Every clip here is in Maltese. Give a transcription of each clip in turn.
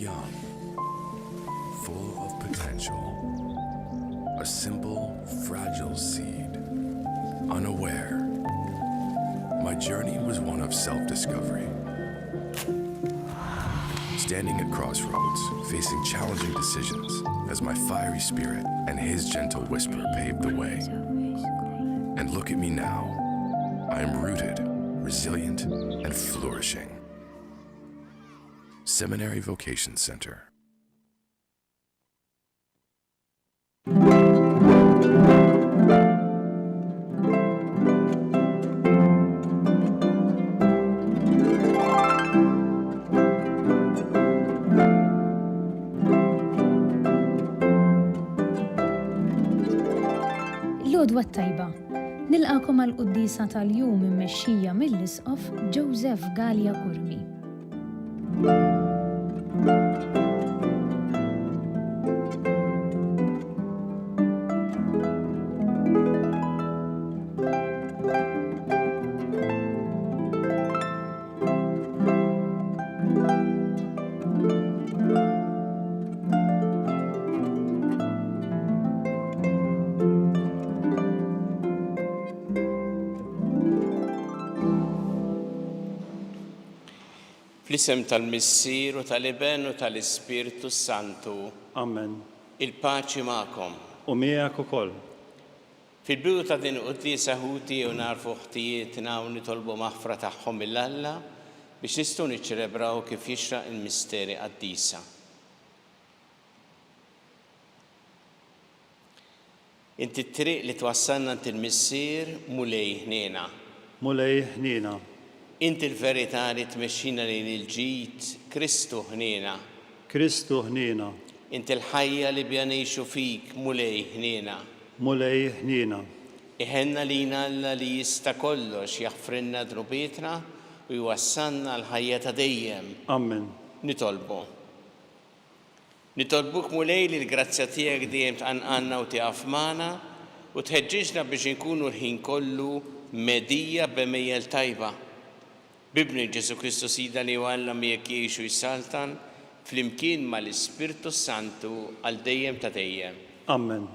young, full of potential, a simple, fragile seed, unaware. My journey was one of self-discovery. Standing at crossroads, facing challenging decisions, as my fiery spirit and his gentle whisper paved the way. And look at me now. I am rooted, resilient, and flourishing. Seminary Vocation Center. L-għodwa t-tajba. Nilqakom għal-quddisa tal-jum immexxija mill-isqof Joseph Gallia Kurmi. Fl-isem tal-Missier u tal-Iben u tal-Ispirtu Santu. Amen. Il-paċi magħkom. U miegħek ukoll. Fil-bidu ta' din qudiesa ħuti u narfu ħtijietna u nitolbu maħfra tagħhom mill-Alla biex nistgħu niċċelebraw kif jixraq il-misteri qaddisa. Inti t-triq li twassalna int il-Missier mulej ħniena. Mulej ħniena. Inti l-verità li tmexxina lejn il-ġid, Kristu ħniena. Kristu ħniena. Inti l-ħajja li bja ngħixu fik mulej ħniena. Mulej ħniena. Iħenna lina Alla li jista' kollox jaħfrinna drubietna u jwassalna l-ħajja ta' dejjem. Amen. Nitolbu. Nitolbuk mulej li l-grazzja tiegħek dejjem tqanqanna u tieqaf magħna u tħeġġiġna biex inkunu l-ħin kollu medija b'mejjel tajba. Bibni Ġesu Kristu Sida li Alla miegħek jgħixu jsaltan flimkien mal-Ispirtu Santu għal dejjem ta' dejjem. Amen.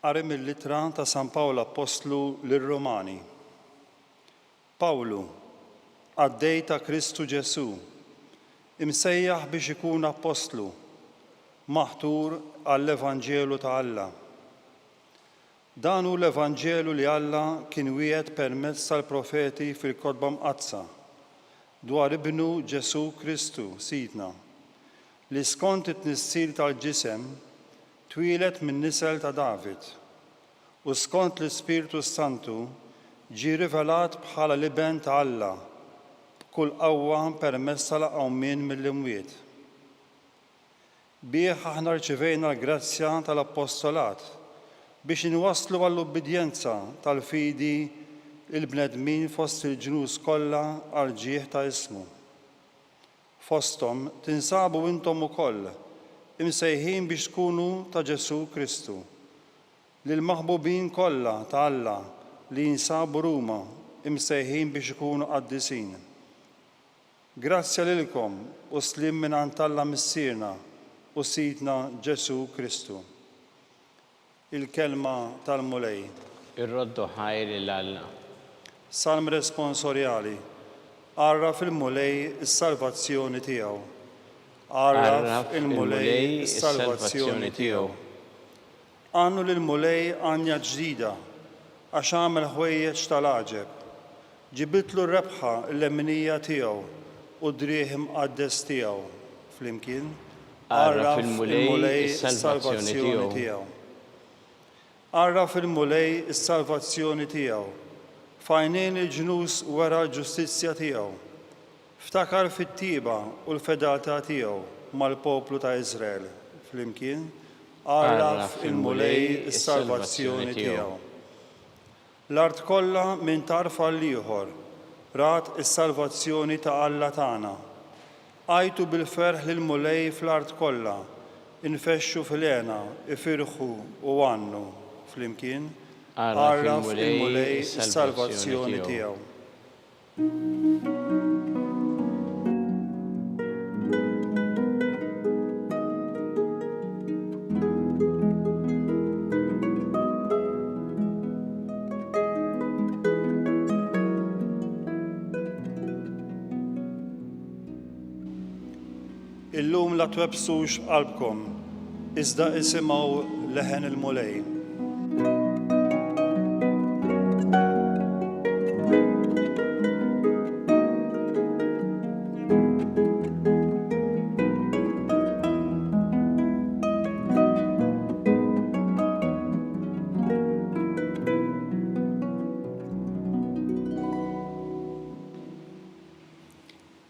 Qari mill-Ittra ta' San Pawlu Apostlu lir-Romani. Pawlu, għaddej ta' Kristu Ġesu, imsejjaħ biex ikun apostlu, maħtur għall-Evanġelu ta' Alla. Dan hu l-Evanġelu li Alla kien wiegħed permezz tal-profeti fil-Kotba Mqazza dwar ibnu Ġesu Kristu, Sidna, li skont it-tnissir tal-ġisem twieled min nisel ta' David u skont l-Ispirtu Santu ġie rivelat bħala l-Iben ta' Alla b'kull qawwa permezz tal-qawmien mill-imwiet. Bih aħna rċevejna l-grazzja tal-appostolat biex inwasslu għall-ubbidjenza tal-fidi il-bnedmin fost il-ġnus kollha għal ġieħ ta' ismu. Fosthom tinsabu intom ukoll imsejħin biex tkunu ta' Ġesu Kristu, lil maħbubin kollha ta' Alla li jinsabu Ruma imsejħin biex ikunu qaddisin. Grazzja lilkom u slim mingħand Alla Missierna u Sidna Ġesu Kristu. Il-kelma tal-mulej. Ir-roddu ħajr l-Alla. Salm responsorjali. Għarraf il-mulej is-salvazzjoni tiegħu. Għarraf il-mulej is-salvazzjoni tiegħu. Għannu lil-mulej għanja ġdida għax għamel ħwejjeġ tal-għaġeb. Ġibitlu r-rebħa l-lemminija tiegħu u drieħ imqaddes tiegħu. Flimkien, għarraf il-mulej is-salvazzjoni tiegħu. Għarraf il-mulej is-salvazzjoni tiegħu. Fajnejn il-ġnus wara l-ġustizzja tiegħu. Ftakar fit-tiba u l-fedata tiegħu mal-poplu ta' Iżrael. Flimkien, għarraf il-mulej is-salvazzjoni tiegħu. L-art kollha minn tarfa l-ieħor rat is-salvazzjoni ta' Alla tagħna. Għajtu bil-ferħ lil mulej fl-art kollha, infexxu fil-għena, ifirħu u għannu flimkien, għarraf il-mulej is-salvazzjoni tiegħu. Illum la twebsux qalbkom, iżda isimgħu leħen il-mulej.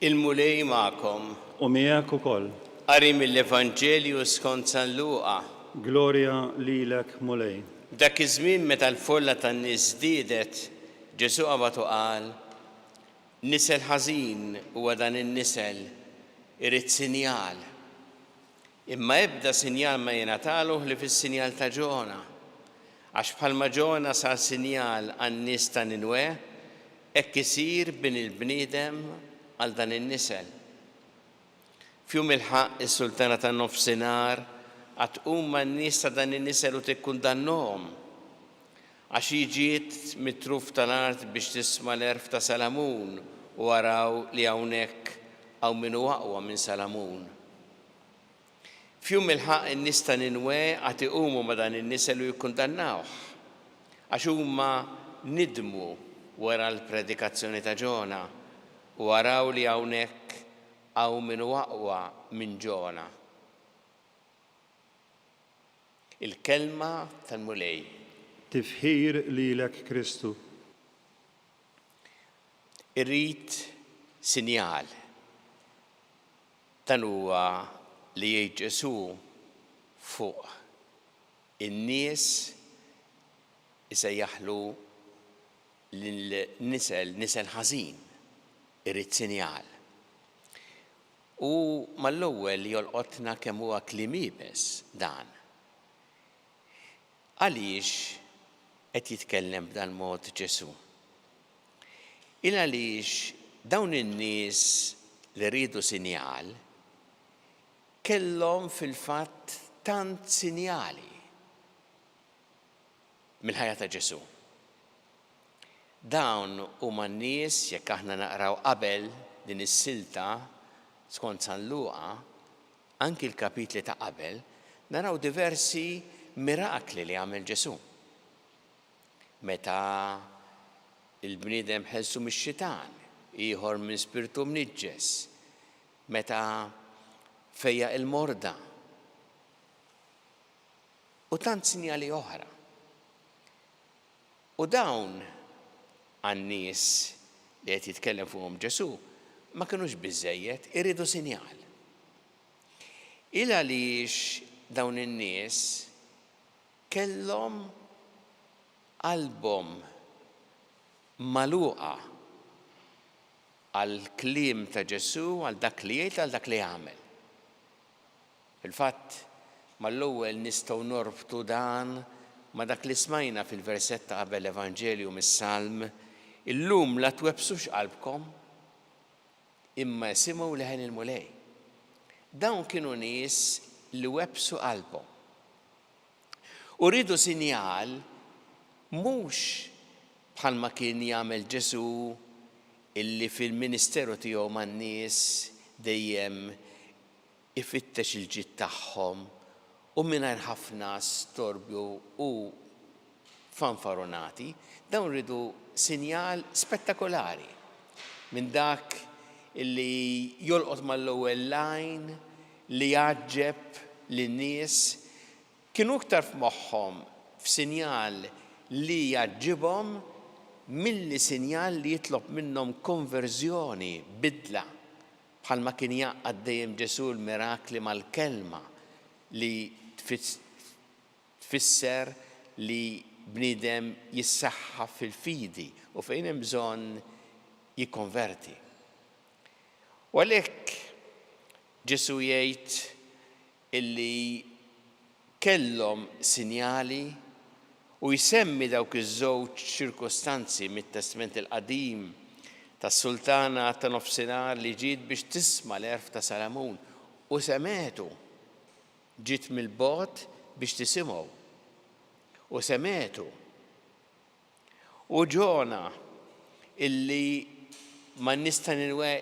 Il-mulej ma'kom. U miegħek ukoll. Qari mill-Evanġelju skont San Luqa. Glorja lilek mulej. Dak iż-żmien meta l-folla tan-nies żdiedet, Ġesu qabad u qal: nisel ħażin huwa dan in-nisel, irid sinjal. Imma ebda sinjal ma jingħataluh li fis-sinjal ta' Ġona. Għax bħalma Ġona sar sinjal għan-nies ta' Ninwe, hekk isir bin il-bniedem għal dan in-nisel. Fjum il-ħaq is-sultana tan-nofsinhar għad huma n-nies ta' dan in-nisel u tikkundannahom għax jiġiet mit-truf tal-art biex tisma' l-erf ta' Salamun u waraw li hawnhekk hawn min huwa aqwa minn Salamun. Fjum il-ħaq in-nies ta' Ninwe għad iqumu ma' dan in-nisel u jikkundannawh għax huma nidmu wara l-predikazzjoni ta' Ġona u waraw li hawnhekk hawn min huwa aqwa minn Ġona. Il-kelma tal-mulej. Tifħir lilek Kristu. Irrid sinjal. Dan huwa li jgħid Ġesu fuq in-nies isejjaħlu nisel ħażin. Irrid sinjal. U mal-ewwel jolqotna kemm huwa kliem ibes dan. Għaliex qed jitkellem b'dan mod Ġesu? Il għaliex dawn in-nies li rridu sinjal kellhom fil-fatt tant sinjali mill-ħajja ta' Ġesu. Dawn huma n-nies jekk aħna naqraw qabel din is-silta skont San Luqa, anki l-kapitli ta' qabel, naraw diversi mirakli li għamel Ġesu. Meta il-bniedem ħelsu mix-xitan, ieħor minn spiritu mniġġes, meta fejja il-morda. U tant sinjali oħra. U dawn għan-nies li qed jitkellem fuqhom Ġesu ma kinux biżżejjed, iridu sinjal. Il għaliex dawn in-nies kellhom qalbhom magħluqa għall kliem ta' Ġesu, għal dak li jgħid, għal dak li jagħmel. Fil-fatt, mal-ewwel nistgħu norbtu dan ma dak li smajna fil-versett ta' qabel l-Evanġelju mis-Salm, illum la twebsux qalbkom imma simgħu leħen il-mulej. Dawn kienu nies li websu qalbhom. U rridu sinjal mhux bħalma kien jagħmel Ġesu illi fil-ministeru tiegħu man-nies dejjem ifittex il-ġid tagħhom u mingħajr ħafna storbju u fanfaronati, dawn rridu sinjal spettakolari minn dak illi jolqot mal-ewwel lajn li jaġġeb lin-nies kienu iktar f'moħħhom f'sinjal li jaġġibhom milli sinjal li jitlob minnhom konverżjoni, bidla, bħalma kien jaqgħad dejjem Ġesu l-mirakli mal-kelma li tfisser li bniedem jissaħħa fil-fidi u fejn hemm bżonn jikkonverti. U għalhekk Ġesu jgħid illi kellhom sinjali u jsemmi dawk iż-żewġ ċirkostanzi mit-Testament il-Qadim tas-Sultana ta' Nofsinhar li ġiet biex tisma' l-għerf ta' Salamun u semetu ġiet mill-bogħod biex tisimgħu u semetu. U Ġona illi ma nista' nilwe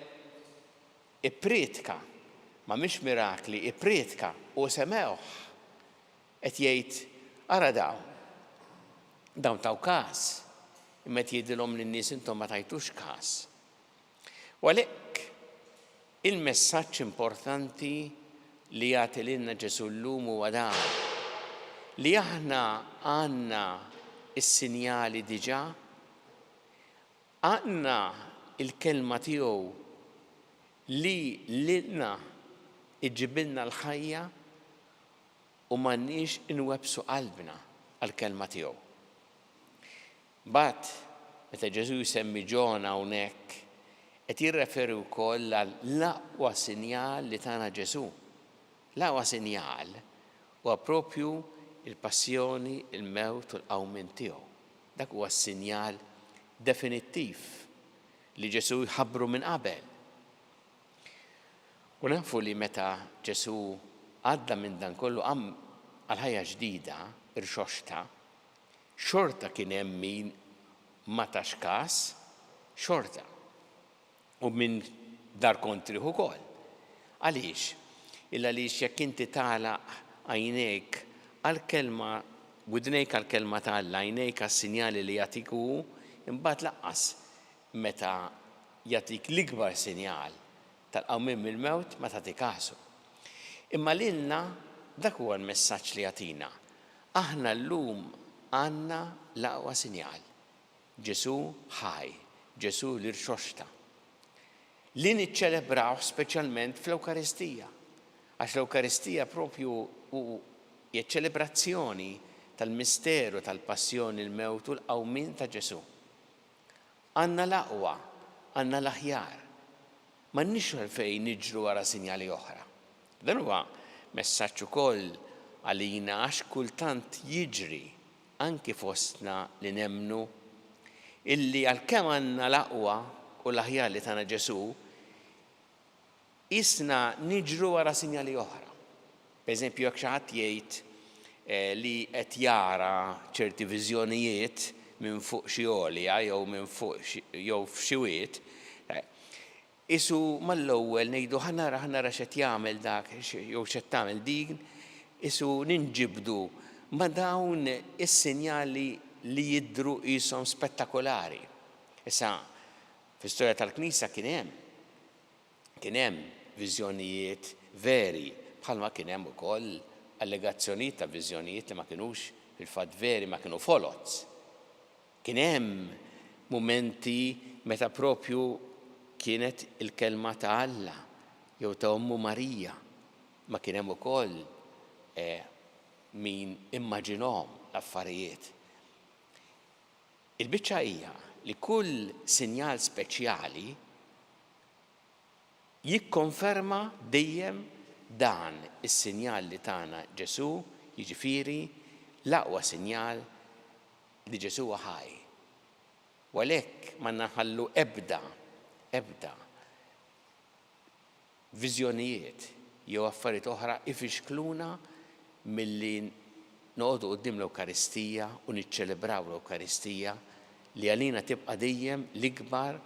ippretka ma mhix mirakli, ippretka u semewh qed jgħid ara dawn taw każ imma qed jgħidilhom lin-nies intom ma tajtux każ. U għalhekk il-messaġġ importanti li jagħti lilna Ġesu llum huwa dan li aħna għandna is-sinjali diġà, għandna il-kelma tiegħu li lilna iġibilna l-ħajja u m'għandniex inwebsu qalbna għall-kelma tiegħu. Mbagħad meta Ġesu jsemmi Ġona hawnhekk qed jirreferi wkoll għall-aqwa sinjal li tana Ġesu. L-aqwa sinjal huwa proprju il-passjoni, il-mewt u l-qawmien tiegħu. Dak huwa s-sinjal definittiv li Ġesu jħabbru minn qabel. U nafu li meta Ġesu għadda minn dan kollu għal-ħajja ġdida, irxoxta, xorta kien hemm min ma tax każ, xorta. U minn dar kontri ukoll. Għaliex? Illa għaliex jekk inti tagħlaq għajnejk għall-kelma, widnejk għall-kelma tal-Alla, għajnejk għas-sinjali li jagħtik hu, imbagħad laqqas meta jagħtik l-ikbar sinjal tal-qawmien mill-mewt ma tagħti kasu. Imma lilna dak huwa l-messaġġ li jagħtina. Aħna llum għandna l-aqwa sinjal. Ġesu ħaj, Ġesu l-irxoxta. Li niċċelebraw speċjalment fl-Ewkaristija. Għax l-Ewkaristija propju hija ċelebrazzjoni tal-misteru tal-passjoni, il-mewt u l-qawmien ta' Ġesu. Għandna l-aqwa, għandna l-aħjar. M'għandniex għalfejn niġru wara sinjali oħra. Dan huwa messaġġ ukoll għalina għax kultant jiġri anki fostna li nemmnu illi għalkemm għandna l-aqwa u l-aħjar li tagħna Ġesu isna niġru wara sinjali oħra. Pereżempju jekk xi ħadd jgħid li qed jara ċerti viżjonijiet minn fuq xi għolja jew minn fuq jew f'xi wiet, isu mal-ewwel ngħidu ħanara x'qed jagħmel dak jew x'qed tagħmel dik, isu ninġibdu ma' dawn is-sinjali li jidhru qishom spettakolari. Issa fl-istorja tal-Knisja kien hemm viżjonijiet veri, bħalma kien hemm ukoll allegazzjonijiet ta' viżjonijiet li ma kinux fil-fatt veri, ma kienu folots. Kien hemm mumenti meta propju kienet il-kelma ta' Alla jew ta' Ommu Marija, ma kien hemm ukoll min immaġinhom l-affarijiet. Il-biċċa hija li kull sinjal speċjali jikkonferma dejjem dan is-sinjal li tagħna Ġesu, jiġifieri l-aqwa sinjal li Ġesu ħaj. U għalhekk ma naħallu ebda viżjonijiet jew affarijiet oħra ifixkluna milli noqogħdu quddiem l-Ewkaristija u niċċelebraw l-Ewkaristija li għalina tibqa' dejjem l-ikbar,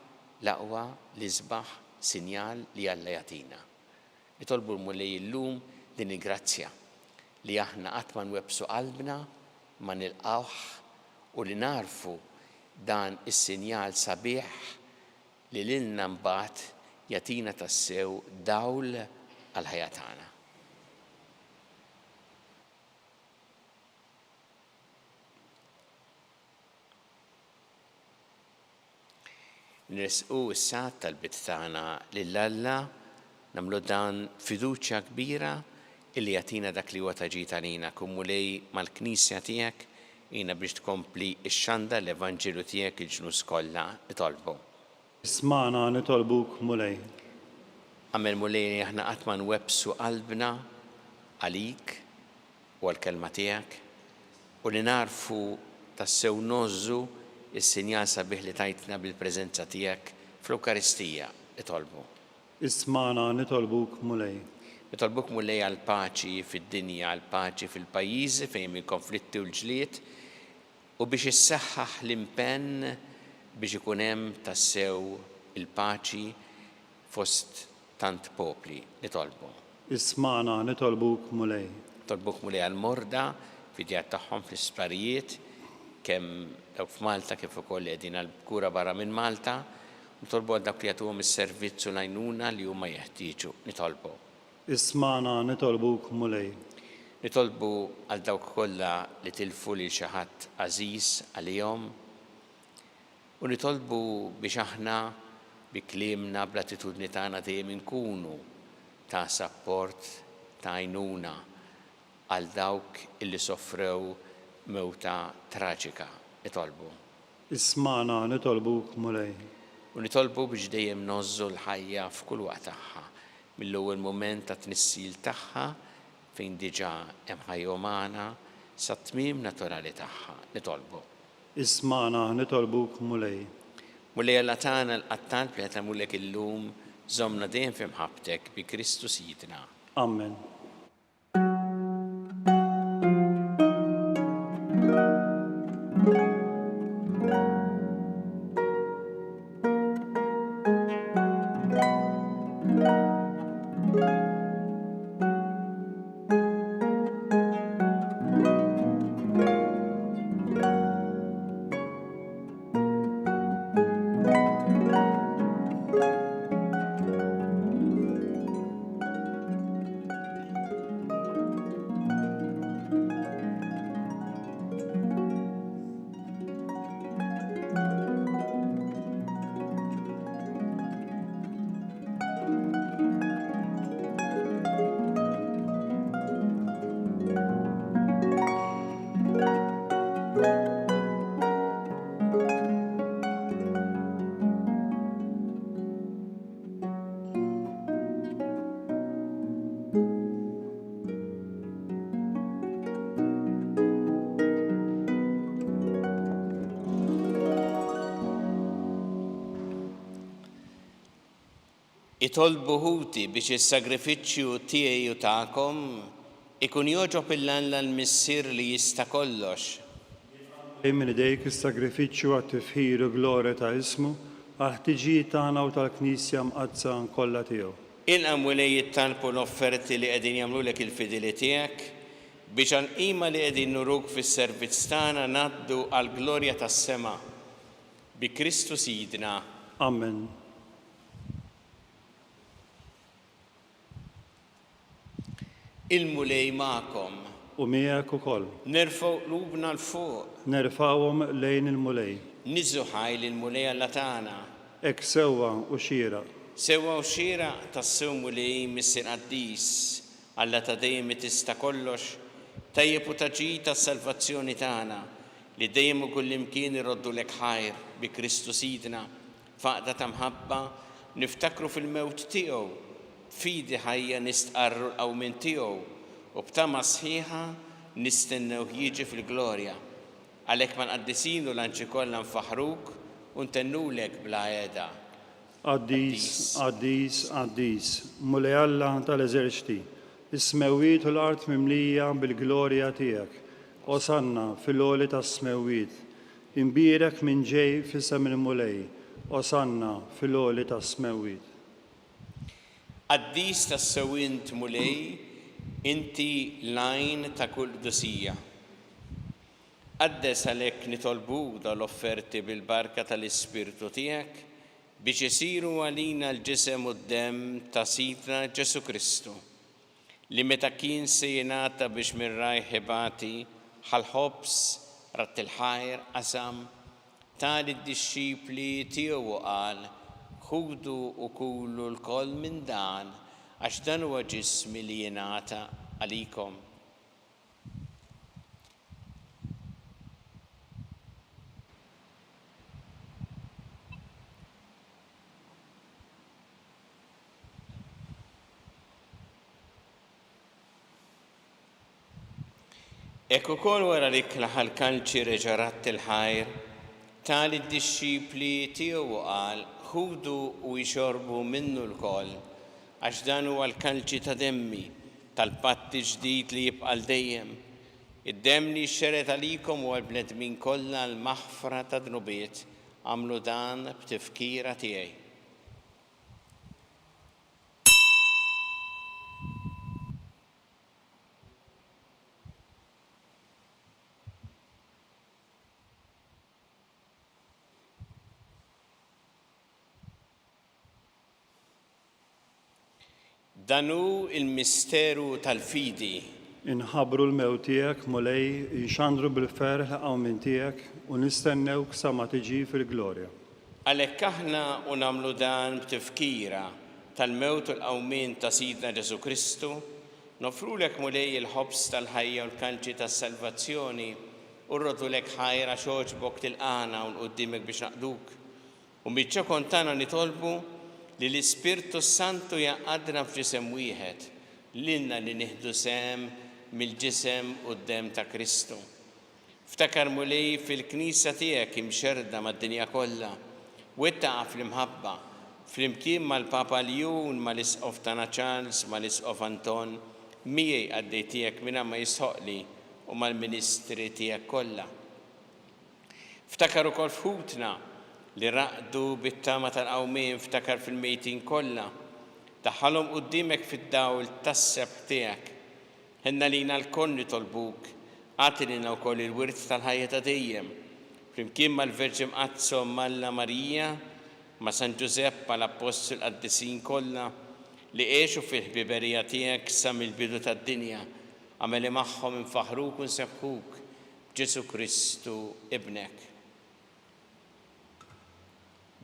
l-aqwa, l-isbaħ sinjal li Alla jagħtina. Nitolbu l-Mulej illum din il-grazzja li aħna qatt ma nwebsu qalbna, ma nilqawh u li narfu dan is-sinjal sabiħ li lilna mbagħad jagħtina tassew dawl għall-ħajja tagħna. Nresqu issa tal-bit tagħna lill-Alla, nagħmlu dan fiduċja kbira illi jagħtina dak li huwa taġid għalina. Kun Mulej mal-Knisja tiegħek jiena biex tkompli x-xanda l-Evanġelu tiegħek il-ġnus kollha nitolbu. Isma'na nitolbuk Mulej. Għamel mulej aħna qatt ma nwebsu qalbna għalik u għall-kelma tiegħek u li narfu tassew nożżu is-sinjal sabiħ li tajtna bil-preżenza tiegħek fl-Ewkaristija itolbu. Ismana nitolbuk mulej. Nitolbuk mulej għal paċi fid-dinja, għal paċi fil-pajjiżi fejn min konflitti u l-ġlied u biex issaħħaħ l-impenn biex ikun hemm tassew il-paċi fost tant popli nitolbu. Ismana nitolbuk mulej. Nitolbuk mulej għal-morda fid-djar tagħhom fl-isptarijiet kemm dawk f'Malta kif ukoll qegħdin għall-kura barra minn Malta, nitolbu għal dawk li jagħtuhom is-servizz u l-għajnuna li huma jeħtieġu nitolbu. Ismana nitolbuk mulej. Nitolbu għal dawk kollha li tilfu lil xi ħadd għażiż għalihom u nitolbu biex aħna bi kliemna bl-attitudni tagħna dejjem inkunu ta' sapport ta' għajnuna għal dawk illi soffrew mewta traġika nitolbu. Ismana nitolbuk mulej. U nitolbu biex dejjem nożżu l-ħajja f'kull waqt tagħha mill-ewwel mument ta' tnissil tagħha fejn diġà hemm ħajja umana sa tmiem naturali tagħha nitolbu. Ismana nitolbuk mulej. Mulej Alla tagħna l-qattant li qed nagħmulek illum żommna dejjem f'imħabbtek bi Kristu Sidna. Amen. Itolbu ħuti biex is-sagrifiċċju tiegħi u tagħkom ikun joġob il-Alla l-Missier li jista' kollox. Minn idejk is-sagrifiċċju għat-tifħir u glorja ta' ismu għal-ħtiġijiet tagħna u tal-Knisja mqazza kollha tiegħu. Inqam mulej jittalbu l-offerti li qegħdin jagħmlulek il-fidili tiegħek biex għall-qima li qegħdin nuruk fis-servizz tagħna ngħaddu għall-glorja tas-sema bi Kristu Sidna. Amen. Il-mulej magħkom. U miegħek ukoll. Nerfgħu qlubna l-fuq. Nerfawhom lejn il-mulej. Niżu ħajl il-mulej Alla tagħna. Ek sewwa u xira. Sewwa u xira tas-sew mulej Missier Qaddis Alla ta' dejjem tista' kollox tajjeb u taġid tas-salvazzjoni tagħna li dejjem u kullimkien iroddu lek ħajr bi Kristu Sidna faqda ta' mħabba niftakru fil-mewt tiegħu fidi ħajja nistqarru l-qawmin tiegħu u b'tama sħiħa nistennew jiġi fil-glorja. Għalhekk ma nqaddisin u l-anġi kollha nfaħruk u ntennulek bla għeda. Qaddis, qaddis, qaddis, mulej Alla tal-eżerċti, is-smewwiet u l-art mimlija bil-glorja tiegħek. Osanna fil-għoli tas-smewwiet, imbierek minn ġej f'isem il-mulej. Osanna fil-għoli tas-smewwiet. Qaddis tas-sewwint mulej, inti l-għajn ta' kull qdusija. Qaddes għalhekk nitolbuk dal-offerti bil-barka tal-Ispirtu tiegħek biex isiru għalina l-ġisem u d-demm ta' Sidna Ġesu Kristu li meta kien se jingħata biex mir-rajħ ħibati ħal-ħobs rat il-ħajr qasam tali d-dixxipli tiegħu qal ħudu u kulu l-koll minn dan għax dan huwa ġismi li jingħata għalikom. Ek ukoll wara li klaħal kalċi reġarat il-ħajr, tal id-disċipli tiegħu qal ħudu u jxorbu minnu l-koll, għax dan huwa l-kalċi ta' demmi tal-patti ġdid li jibqal dejjem. Id-demm li xxeret għalikom u għal-bnedmin kollha l-maħfra ta' dnubiet, għamlu dan b'tifkira tiegħi. Danu il-misteru tal-fidi. Inħabru l-mewt tiegħek mulej jinxandru bil-ferħ għawmin tiegħek u nistennewk sa ma tiġi fil-glorja. Għalhekk aħna u nagħmlu dan b'tifkira tal-mewt u l-qawmien ta' Sidna Ġesu Kristu, nofrulek mulej il-ħobs tal-ħajja u l-kalċi tas-salvazzjoni u rrodulek ħajra xoġbok tilqana u nquddimek biex naqduk. U biċċa kontana nitolbu li l-Ispirtu Santu jaqadna f'ġisem wieħed, lilna li nieħdu sem mill-ġisem u d-dem ta' Kristu. Ftakar mulej fil-Knisja tiegħek imxerda mad-dinja kollha, wettaqa fl-imħabba, fl-imkien mal-Papa Ljun, mal-Isqof tagħna Charles, mal-Isqof Anton, miegħi għaddej tiegħek minn ma jisħoqli u mal-ministri tiegħek kollha. Ftakar ukoll f'ħutna li raqdu bit-tama tal-qawmien, ftakar fil-mejtin kollha, daħħalhom qudiemek fid-dawl tas-seb tiegħek. Ħenna lina l-koll nitolbuk, għatilina wkoll il-wirt tal-ħajja ta' dejjem, flimkien mal-Verġi Mqazzo Malla Marija, ma' San Ġusepp l-Apostol qaddisin kollha li għexu fil-ħbiberija tiegħek sa mill-bidu tad-dinja, għameli magħhom infaħruk u nsebħuk b'Ġesu Kristu ibnek.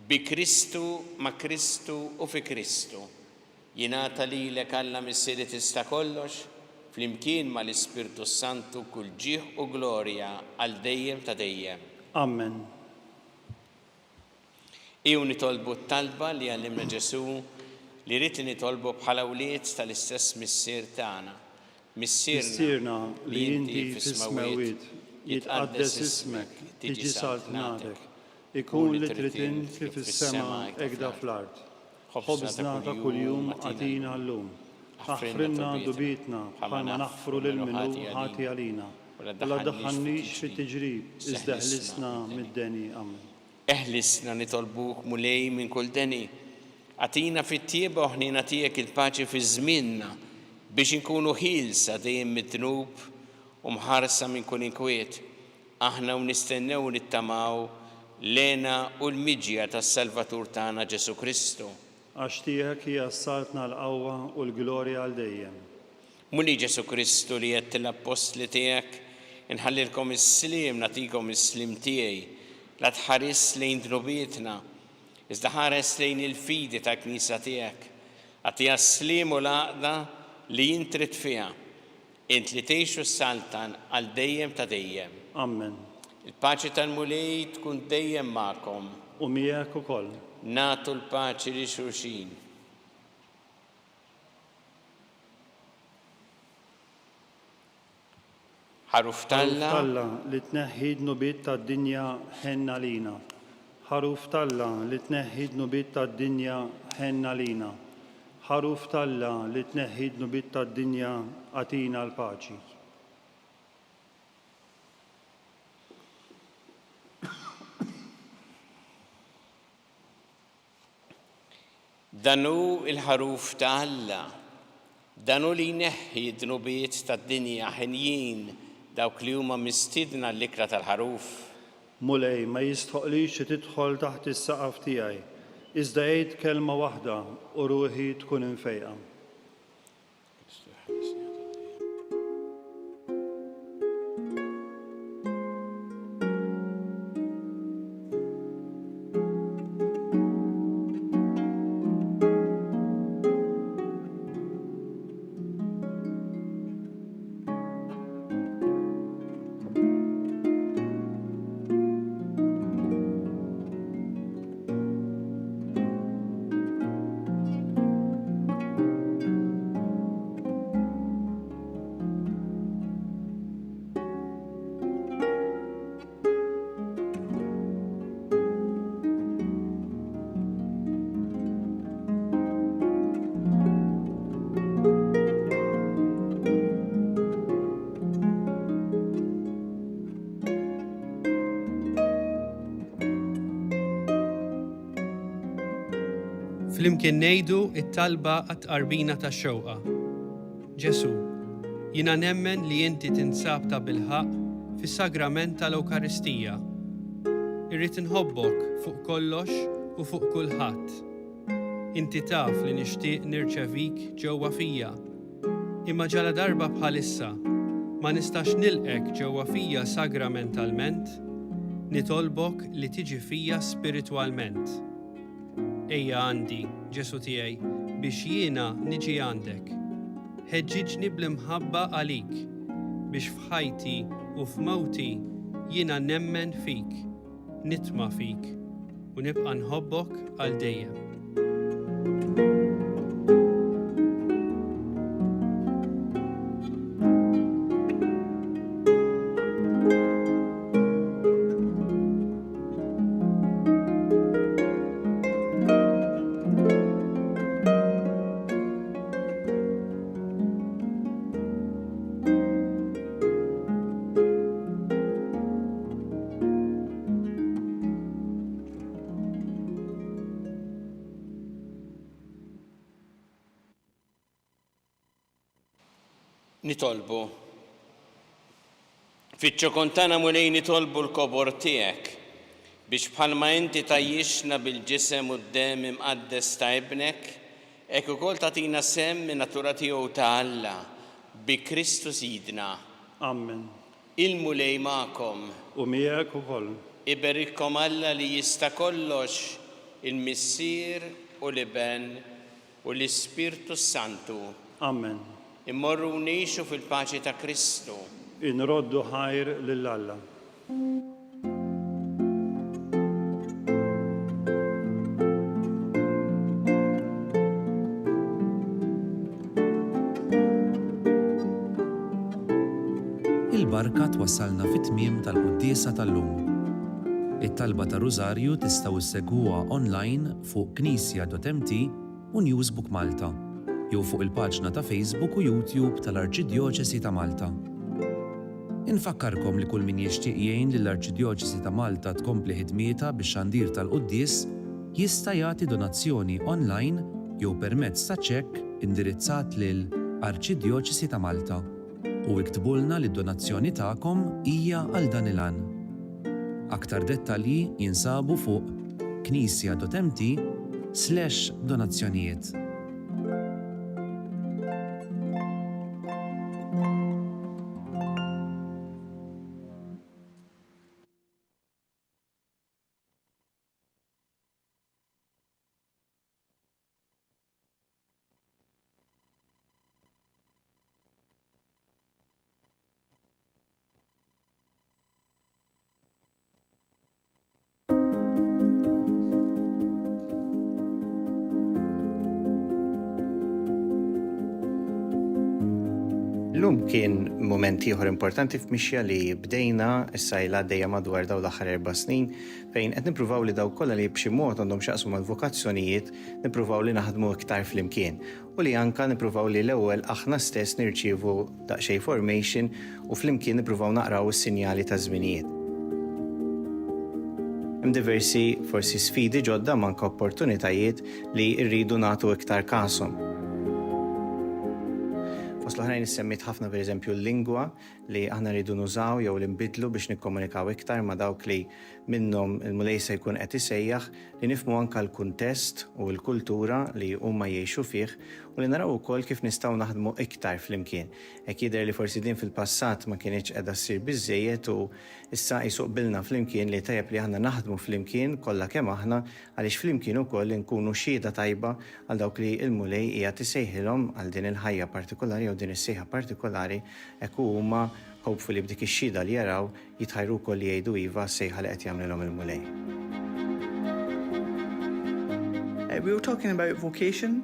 Bi Kristu, ma' Kristu u fi Kristu. Jingħata lilek Alla missieri tista' kollox, flimkien ma' l-Ispirtu Santu kull ġieħ u glorja għal dejjem ta' dejjem. Amen. Iju nitolbu t-talba li għallimna Ġesu li rrid nitolbu bħala wlied tal-istess missier tagħna. Missierna li inti fis-smawiet jitqaddes ismek, tiġi saltnatek, ikun li trid kif is-sema ekda fl-art. Ħobżna ta' kuljum għatina llum. Aħfrinna dubitna bħalma naħfru lil minnu ħati għalina. La daħħalniex fit-tiġrib, iżda ħlisna mid-deni. Amen. Eħlisna nitolbuk mulej minn kull deni. Għatina fit-tieba u ħnina tiegħek il-paċi fi żmienna biex inkunu ħilsa dejjem mid-dnub u mħarsa minn kull inkwiet. Aħna u nistennew nittamaw lena u l-miġja tas-Salvatur tagħna Ġesu Kristu. Għax tiegħek hija s-saltna l-qawwa u l-glorja għal dejjem. Muli Ġesu Kristu li qed l-apostli tiegħek, inħallilkom is-sliem nagħtikom is-sliem tiegħi, la tħares lejn dnubietna, iżda ħares lejn il-fidi ta' Knisja tiegħek. Għatija s-sliem u l-għaqda li jintrid fiha, int li tgħixu s-saltan għal dejjem ta' dejjem. Amen. Il-paċi tal-mulej tkun dejjem magħkom. U miegħek ukoll. Nagħtu l-paċi li xulxin. Ħaruf Talla li tneħħi d-nubiet tad-dinja ħenna lina. Ħaruf Talla li tneħħi d-nubiet tad-dinja ħenna lina. Ħaruf Talla li tneħħi d-nubiet tad-dinja għatina l-paċi. Danu il-ħaruf ta' Alla, danu li jneħħi d-nubiet tad-dinja ħenjin dawk li huma mistidna l-ikra tal-ħaruf. Mulej ma jistħoqlix li tidħol taħt is-saqaf tiegħi, iżda għid kelma waħda u ruħi tkun infejqa. Flimkien ngħidu it-talba għat-qarbina tax-xewqa. Ġesu, jiena nemmen li inti tinsab ta' bilħaq fis-sagrament tal-Ewkaristija. Irrid inħobbok fuq kollox u fuq kulħadd. Inti taf li nixtieq nirċevik ġewwa fija. Imma ġala darba bħalissa ma nistax nilqek ġewwa fija sagramentalment, nitolbok li tiġi fija spiritwalment. Ejja għandi, Ġesu tiegħi, biex jiena niġi għandek. Ħeġġiġni bl-imħabba għalik, biex f'ħajti u f'mawti jiena nemmen fik, nitma' fik u nibqa' nħobbok għal dejjem. Nitolbu. Fiċ-ċokontana mulej nitolbu l-kobor tiegħek biex bħalma inti tajjixna bil-ġisem u d-dem imqaddes ta' ibnek, hekk ukoll tagħtina semm min natura tiegħu ta' Alla bi Kristu Sidna. Amen. Il-mulej magħkom. U miegħek ukoll. Iberikkom Alla li jista' kollox, il-Missier u l-Iben u l-Ispirtu Santu. Amen. Immorru nixu fil-paċi ta' Kristu. Inroddu ħajr lill-Alla. Il-barka twassalna fit-tmiem tal-quddiesa tal-lum. It-talba ta' Rużarju tistgħu issegwuha online fuq knisja.mt u Newsbook Malta, jew fuq il-paġna ta' Facebook u YouTube tal-Arċidjoċesi ta' Malta. Infakkarkom li kull min jixtieq jgħin lill-Arċidjoċesi ta' Malta tkompli ħidmieta bix-xandir tal-quddies jista' jagħti donazzjoni online jew permezz ta' ċekk indirizzat lil Arċidjoċesi ta' Malta u iktbulna li d-donazzjoni tagħkom hija għal dan il-għan. Aktar dettalji jinsabu fuq knisja.mt/donazzjonijiet. Illum kien moment ieħor importanti f'mixja li bdejna issa dejja madwar daw l-aħħar 4 snin fejn qed nippruvaw li daw kollha li b'xi mod għandhom x'jaqsmu mal-vokazzjonijiet nippruvaw li naħdmu iktar flimkien u li anke nippruvaw li l-ewwel aħna stess nirċievu daqsxejn formation u flimkien nippruvaw naqraw is-sinjali ta' żminijiet. Hemm diversi forsi sfidi ġodda manka opportunitajiet li rridu nagħtu iktar kasom. Fost l-oħrajn issemmit ħafna pereżempju l-lingwa li aħna rridu nużaw jew li nbidlu biex nikkomunikaw iktar ma' dawk li minnhom il-mulej se jkun qed isejjaħ li nifhmu anke l-kuntest u l-kultura li huma jgħixu fih u li naraw ukoll kif nistgħu naħdmu iktar flimkien. Hekk jidher li forsi din fil-passat ma kienx qiegħda ssir biżżejjed u issa jsuqbilna flimkien li tajjeb li aħna naħdmu flimkien kollha kemm aħna għaliex flimkien ukoll nkunu xhieda tajba għal dawk li l-mulej qiegħed isejħilhom għal din il-ħajja partikolari jew din is-sejħa partikolari hekk huma hopefully b'dik ix-xhieda li jaraw jitħajru wkoll li jgħidu iva s-sejħa li qed jagħmlilhom il-mulej. We were talking about vocation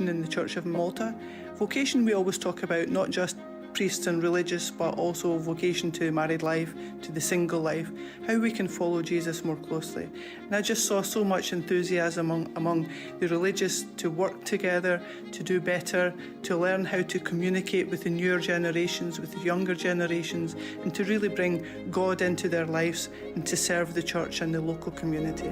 in the Church of Malta. Vocation we always talk about not just priests and religious, but also vocation to married life, to the single life, how we can follow Jesus more closely. And I just saw so much enthusiasm among the religious to work together, to do better, to learn how to communicate with the newer generations, with the younger generations, and to really bring God into their lives and to serve the church and the local community.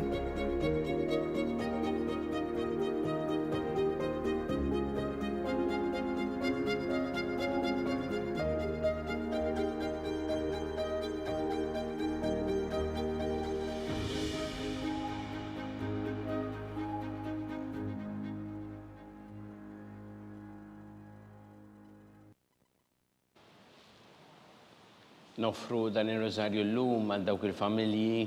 nofru dan il-Rożarju l-lum għal dawk il-familji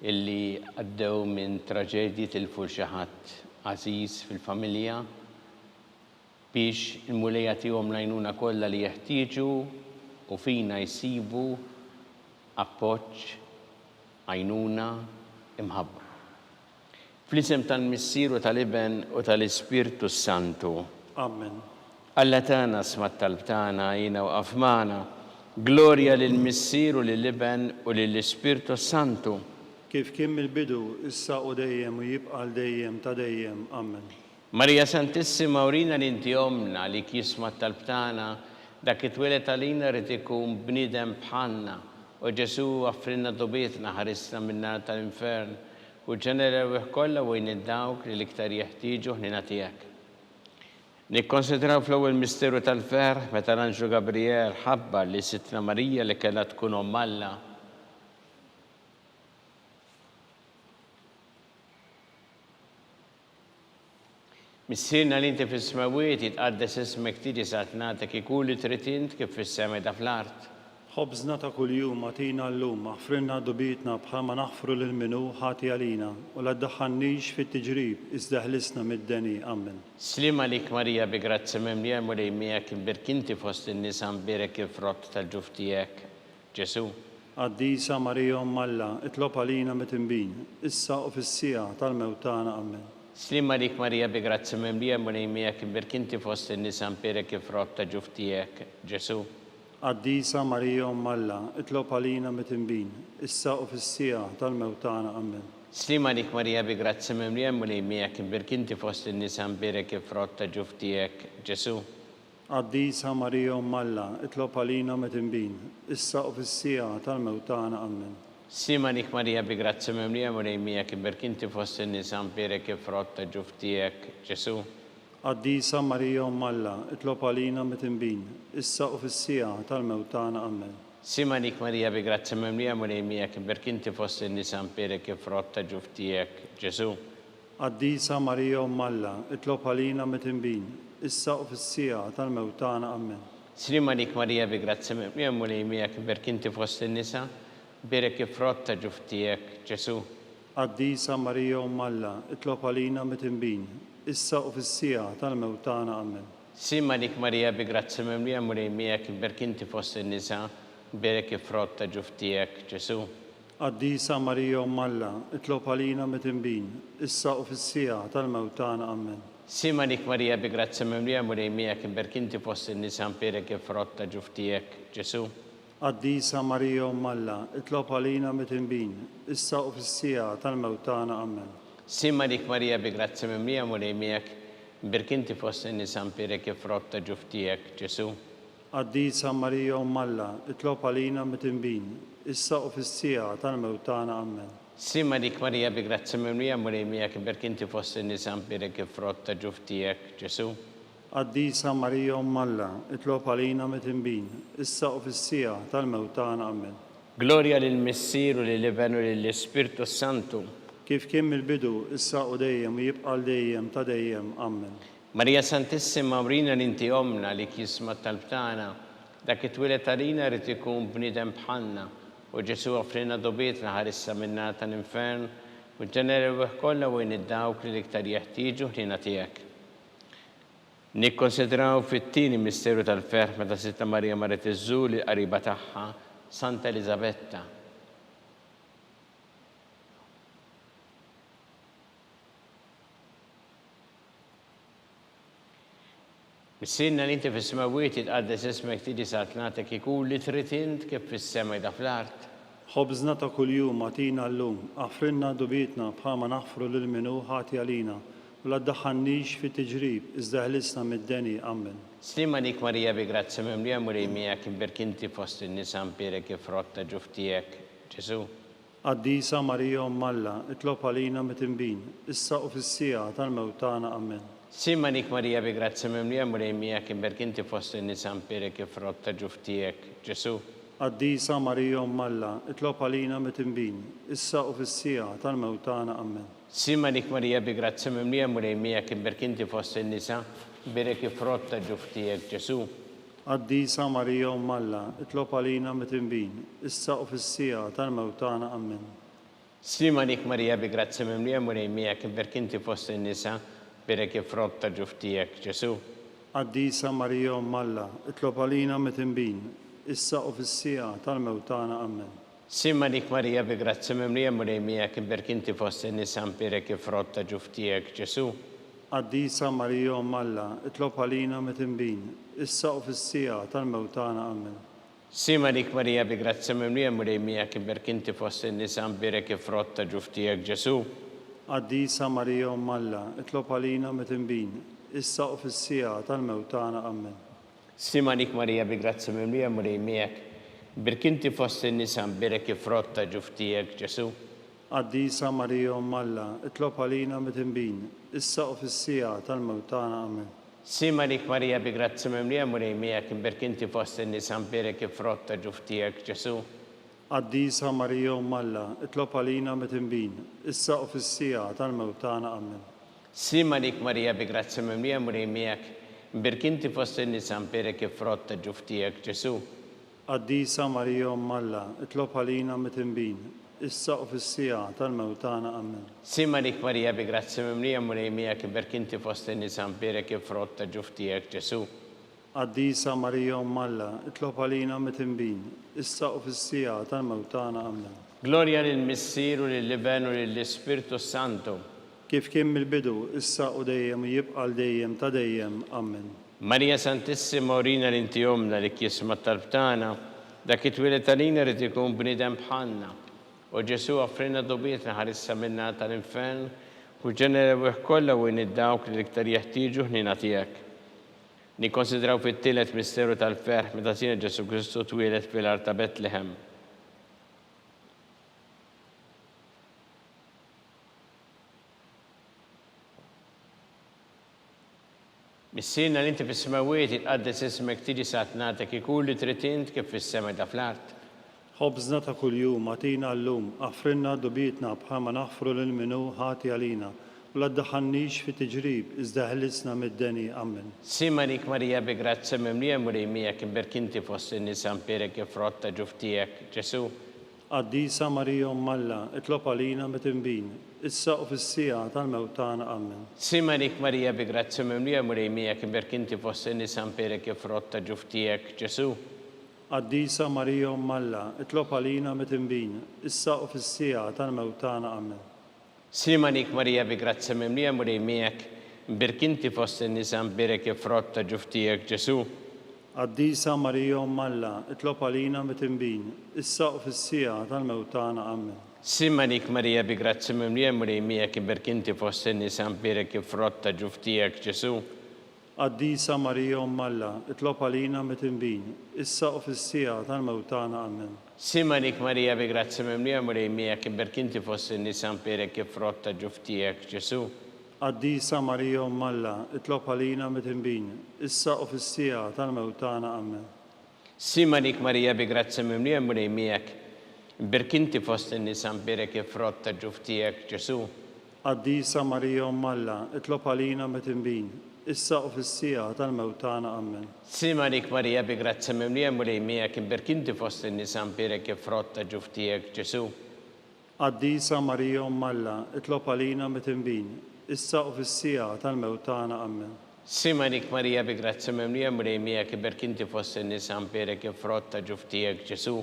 illi għaddew minn traġedji tilfu xi ħadd għażiż fil-familja biex il-mulejja tihom l-għajnuna kollha li jeħtieġu u fina jsibu appoġġ, għajnuna, imħabba. Fl-isem tal-Missieru tal-Iben u tal-Ispirtu Santu. Amen. Alla tagħna smat talbtana jina u qafmana. Glorja lill-Missieru lill-Iben u lill-Ispirtu Santu. Kif kien mill-bidu, issa u dejjem u jibqa' dejjem ta' dejjem. Amen. Marija Santissima urina li inti omna li kisma talbtana dak it-twilet għalina rrid ikun bniedem bħalna u Ġesu għaffrinna dobietna ħarisna minna tal-infern u ġenera kollha wejn id-dawk li l-iktar jeħtieġu ħnina tiegħek. Nikkonsidraw fl-ewwel misteru tal-ferħ meta l-Anġlu Gabriel ħabbar li Sittna Marija li kellha tkun omm Alla. Missirna li inti fis-smawiet jitqaddes ismek tiġi satnatek ikun li trid int kif fis-sema da fl-art. Ħobżna ta' kuljum għatina llum, aħfrinna dubietna bħalma naħfru lil minu ħati għalina u la ddaħħalniex fit-tiġrib, iżda ħlisna mid-deni. Amen. Slima lik Marija bi grazzi mimlija mulej miegħek imbirkinti fost in-nisa mbirek il-frott tal-ġuf tiegħek. Ġesu. Qaddisa Marija Omm Alla, itlob għalina mit-imbin, issa u fis-sija tal-mewtana. Amen. Slima lik Marija bi grazzi mimlija mulej miegħek imbirkinti fost in-nisa mbirek il-frott tal-ġuf tiegħek. Ġesu. Qaddisa Marija Omm Alla, itlob għalina mit-imbin, issa u fis-sija tal-mewtana. Amen. Slima lik Marija bi grazzi mimlija mulej miegħek imbirkinti fost in-nisa mbirek il-frott tal-ġuf tiegħek. Ġesu. Qaddisa Marija Omm Alla, itlob għalina mit-imbin, issa u fis-sija tal-mewtana. Amen. Slima lik Marija bi grazzi mimlija mulej miegħek imbirkinti fost in-nisa mbirek il-frott tal-ġuf tiegħek. Ġesu. Qaddisa Marija Omm Alla, itlob għalina mit-imbin, issa u fis-sija tal-mewtana. Amen. Slima lik Marija bi grazzi mimlija mulej miegħek imbirkinti fost in-nisa mbirek il-frott tal-ġuf tiegħek. Ġesu. Qaddisa Marija Omm Alla, itlob għalina mit-imbin, issa u fis-sija tal-mewtana. Amen. Slima lik Marija bi grazzi mimlija mulej miegħek imbirkinti fost in-nisa mbirek il-frott tal-ġuf tiegħek. Ġesu. Qaddisa Marija Omm Alla, itlob għalina mit-imbin, issa u fis-sija tal-mewtana. Amen. Slima lik Marija bi grazzi mimlija mulej miegħek imbirkinti fost in-nisa mbirek il-frott tal-ġuf tiegħek. Ġesu. Qaddisa Marija Omm Alla, itlob għalina mit-imbin, issa u fis-sija tal-mewtana. Amen. Slima lik Marija bi grazzi mimlija mulej miegħek imbirkinti fost in-nisa mbirek il-frott tal-ġuf tiegħek. Ġesu. Qaddisa Marija Omm Alla, itlob għalina mit-imbin, issa u fis-sija tal-mewtana. Amen. Slima lik Marija bi grazzi mimlija mulej miegħek imbirkinti fost in-nisa mbirek il-frott tal-ġuf tiegħek. Ġesu. Qaddisa Marija Omm Alla, itlob għalina mit-imbin, issa u fis-sija tal-mewtana. Amen. Slima lik Marija bi grazzi mimlija mulej miegħek imbirkinti fost in-nisa mbirek il-frott tal-ġuf tiegħek. Ġesu. Qaddisa Marija Omm Alla, itlob għalina mit-imbin, issa u fis-sija tal-mewtana. Amen. Glorja lill-Missieru lill-Iben u lill-Ispirtu Santu. Kif kien mill-bidu, issa u dejjem u jibqa' dejjem ta' dejjem. Amen. Marija Santissima urina li inti omna li kisma talbtana dak it-twilet għalina rrid ikun bniedem bħalna u Ġesu offrina dobietna ħarissa minna tal-infern u ġenera kollha wejn id-dawk li l-iktar jeħtieġu ħnina tiegħek. Nikkonsidraw fit-tieni misteru tal-ferħ meta Sitta Marija marret iżżur il-qariba tagħha Santa Elisabetta. Missirna li inti fis-smawiet jitqaddes ismek tiġi satnatek ikun li trid int kif fis-sema da fl-art. Ħobżna ta' kuljum għatina llum, aħfrinna dubietna bħalma naħfru lil minu ħati għalina u la ddaħħalniex fit-tiġrib, iżda ħlisna mid-deni. Amen. Slima lik Marija bi grazzi mimlija mulej miegħek imbirkinti fost in-nisa mbirek il-frott tal-ġuf tiegħek. Ġesu. Qaddisa Marija Omm Alla, itlob għalina mit-imbin, issa u fis-sija tal-mewtana. Amen. Slima lik Marija bi grazzi mimlija mulej miegħek imbirkinti fost in-nisa mbirek il-frott tal-ġuf tiegħek. Ġesu. Qaddisa Marija Omm Alla, itlob għalina mit-imbin, issa u fis-sija tal-mewtana. Amen. Slima lik Marija bi grazzi mimlija mulej miegħek imbirkinti fost in-nisa mbirek il-frott tal-ġuf tiegħek. Ġesu. Qaddisa Marija Umm Alla, itlob għalina mit-tinbin, issa u fis-sija tal-mewt tagħna. Amen. Sima lik Marija bi grazzi mimlija murejmijak, berkinti fost in-nisa, birek il-frott ta' ġuftijek, Ġesu. Qaddisa Marija Umm Alla, itlob għalina mit-tinbin, issa u fis-sija tal-mewt tagħna. Amen. Sima lik Marija bi grazzi mimlija murejmijak, berkinti fost in-nisa, birek il-frott ta' ġuftijek, Ġesu. Qaddisa Marija Umm Alla, itlob għalina mit-tinbin, issa u fis-sija tal-mewt tagħna. Amen. Sima lik Marija bi grazzi mimlija murejmijak, berkinti fost in-nisa, birek il-frott ta' ġuftijek, Ġesu. Qaddisa Marija Umm Alla, itlob għalina mit-tinbin, issa u fis-sija tal-mewt tagħna. Amen. Sima lik Marija bi grazzi mimlija murejmijak, berkinti fost in-nisa, birek il-frott ta' ġuftijek, Ġesu. Qaddisa Marija Umm Alla, itlob għalina mit-tinbin, issa u fis-sija tal-mewt tagħna. Amen. Sima lik Marija bi grazzi mimlija murejmijak, berkinti fost in-nisa, birek il-frott ta' ġuftijek, Ġesu. Qaddisa Marija Umm Alla, itlob għalina mit-tinbin, issa u fis-sija tal-mewt tagħna. Amen. Sima lik Marija bi grazzi mimlija murejmijak, berkinti fost in-nisa, birek il-frott ta' ġuftijek, Ġesu. Qaddisa Marija Umm Alla, itlob għalina mit-tinbin, issa u fis-sija tal-mewt tagħna. Amen. Sima lik Marija bi grazzi mimlija murejmijak, berkinti fost in-nisa, birek il-frott ta' ġuftijek, Ġesu. Qaddisa Marija Umm Alla, itlob għalina mit-tinbin, issa u fis-sija tal-mewt tagħna. Amen. Gloria lill-Missier u lill-Liben u lill-Ispirtu Santo. Kif kien mill-bidu, issa u dejjem u jibqa' dejjem ta' dejjem. Amen. Marija Santissima urina l-inti omna li kisma talbtana, dak it-twilet għalina rrid ikun bniedem bħalna. U Ġesu offrina dobietna ħarissa minna tal-infern, u ġenerew kollha u dawk li iktar jeħtieġu ħnina tiegħek. Nikkonsidraw fit-tielet misteru tal-ferħ meta tina Ġesu Kristu twieled fil-art ta' Betlehem. Missirna li inti fis-semawiet itqaddes ismek tiġi satnatek ikun li trid int kif fis-sema ta' fl-art. Ħobżna ta' kuljum għatina llum, aħfrinna dubietna bħalma naħfru lil minnu ħati għalina, u la ddaħħalniex fi tiġrib, iżda ħlisna mid-deni. Amen. Sima lik Marija bi grazzi mimlija murejmijak, berkinti fost in-nisa, birek il-frott ta' ġuftijek, Ġesu. Qaddisa Marija Umm Alla, itlob għalina mit-tinbin, issa u fis-sija tal-mewt tagħna. Amen. Sima lik Marija bi grazzi mimlija murejmijak, berkinti fost in-nisa, birek il-frott ta' ġuftijek, Ġesu. Qaddisa Marija Umm Alla, itlob għalina mit-tinbin, issa u fis-sija tal-mewt tagħna. Amen. Sima lik Marija bi grazzi mimlija murejmijak, berkinti fost in-nisa, birek il-frott ta' ġuftijek, Ġesu. Qaddisa Marija Umm Alla, itlob għalina mit-tinbin, issa u fis-sija tal-mewt tagħna. Amen. Sima lik Marija bi grazzi mimlija murejmijak, berkinti fost in-nisa, birek il-frott ta' ġuftijek, Ġesu. Qaddisa Marija Umm Alla, itlob għalina mit-tinbin, issa u fis-sija tal-mewt tagħna. Amen. Sima lik Marija bi grazzi mimlija murejmijak, berkinti fost in-nisa, birek il-frott ta' ġuftijek, Ġesu. Qaddisa Marija Umm Alla, itlob għalina mit-tinbin, issa u fis-sija tal-mewt tagħna. Amen. Sima lik Marija bi grazzi mimlija murejmijak, berkinti fost in-nisa, birek il-frott ta' ġuftijek, Ġesu. Qaddisa Marija Umm Alla, itlob għalina mit-tinbin, issa u fis-sija tal-mewt tagħna. Amen. Sima lik Marija bi grazzi mimlija murejmijak, berkinti fost in-nisa, birek il-frott ta' ġuftijek, Ġesu. Qaddisa Marija Umm Alla, itlob għalina mit-tinbin, issa u fis-sija tal-mewt tagħna. Amen. Sima lik Marija bi grazzi mimlija murejmijak, berkinti fost in-nisa, birek il-frott ta' ġuftijek, Ġesu.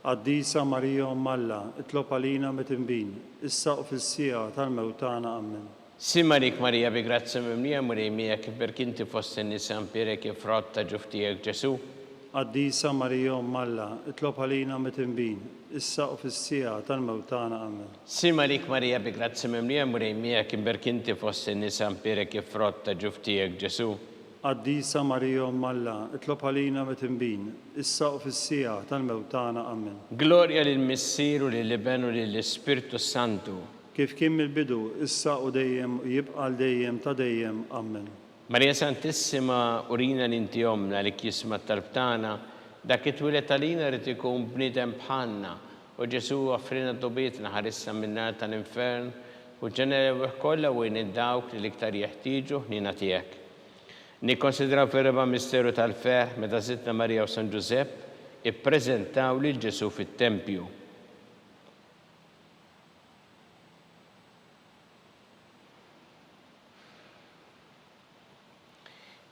Qaddisa Marija Umm Alla, itlob għalina mit-tinbin, issa u fis-sija tal-mewt tagħna. Amen. Sima lik Marija bi grazzi mimlija murejmijak, berkinti fost in-nisa, birek il-frott ta' ġuftijek, Ġesu. Qaddisa Marija Umm Alla, itlob għalina mit-tinbin, issa u fis-sija tal-mewt tagħna. Amen. Sima lik Marija bi grazzi mimlija murejmijak, berkinti fost in-nisa, birek il-frott ta' ġuftijek, Ġesu. Qaddisa Marija Umm Alla, itlob għalina mit-tinbin, issa u fis-sija tal-mewt tagħna. Amen. Gloria lill-Missier u lill-Liben u lill-Ispirtu Santo. Kif kien mill-bidu, issa u dejjem u jibqa' dejjem ta' dejjem. Amen. Marija Santissima urina l-inti omna li kisma talbtana, dak it-twilet għalina rrid ikun bniedem bħalna, u Ġesu offrina dobietna ħarissa minna tal-infern, u ġenerew kollha u dawk li iktar jeħtieġu ħnina tiegħek. Nikkonsidraw fir-reba' misteru tal-ferħ meta Sittna Marija u San Ġusepp ippreżentaw lil Ġesu fit-Tempju.